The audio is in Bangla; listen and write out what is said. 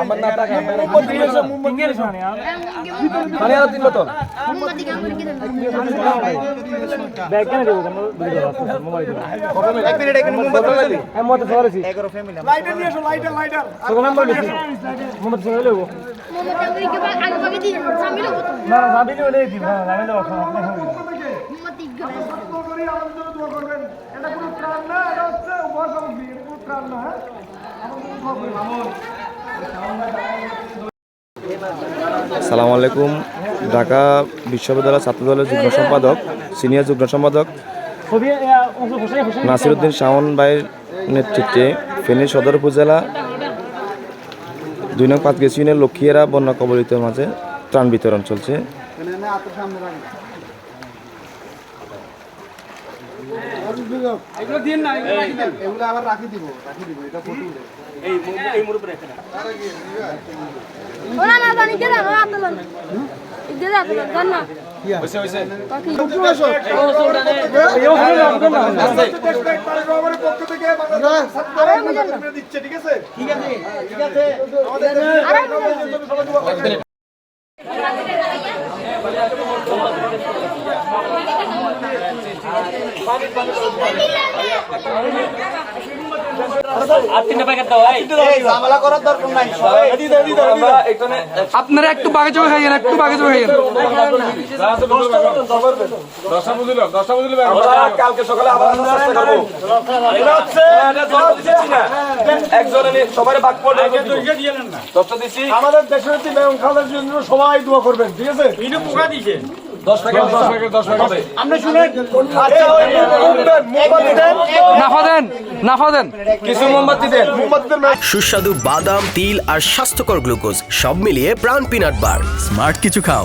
আমার না টাকা মানে আর 3 বোতল ব্যাগ কেন দেব মোবাইল এক মিনিট মোবাইল আমি মত ধরেছি 11 ফ্যামিলি লাইটার নিয়ে আসো লাইটার তো নাম্বার লিখি মোহাম্মদ সঙ্গে লেবো না জামিল ওলে দিব না জামিল ওঠা আপনি হবে এটা কোনো প্রাণ না এটা হচ্ছে উপসাগর এটা কোনো প্রাণ না হ্যাঁ আসসালামু আলাইকুম। ঢাকা বিশ্ববিদ্যালয় ছাত্রদলের যুগ্ম সম্পাদক সিনিয়র যুগ্ম সম্পাদক নাসিরউদ্দিন শাওন ভাইয়ের নেতৃত্বে ফেনী সদর উপজেলা 2 নং পাঁচগাছি ইউনিয়নের লক্ষ্মীরা বন্যা কবলিতের মাঝে ত্রাণ বিতরণ চলছে। আপনারা একটু বাগে চোখে খাইয়েন, একটু বাগে চোখে খাইয়েন। কালকে সকালে আবার চেষ্টা করবো সবাই বাক পড়ে আমাদের দেশের বেগম খালেদার জন্য সবাই দোয়া করবেন, ঠিক আছে? 10 প্যাকেট আপনি শুনেন, নাফা দেন কিছু মোমবাতি দেন। সুস্বাদু বাদাম, তিল আর স্বাস্থ্যকর গ্লুকোজ সব মিলিয়ে প্রাণ পিনাট বার। স্মার্ট কিছু খাও।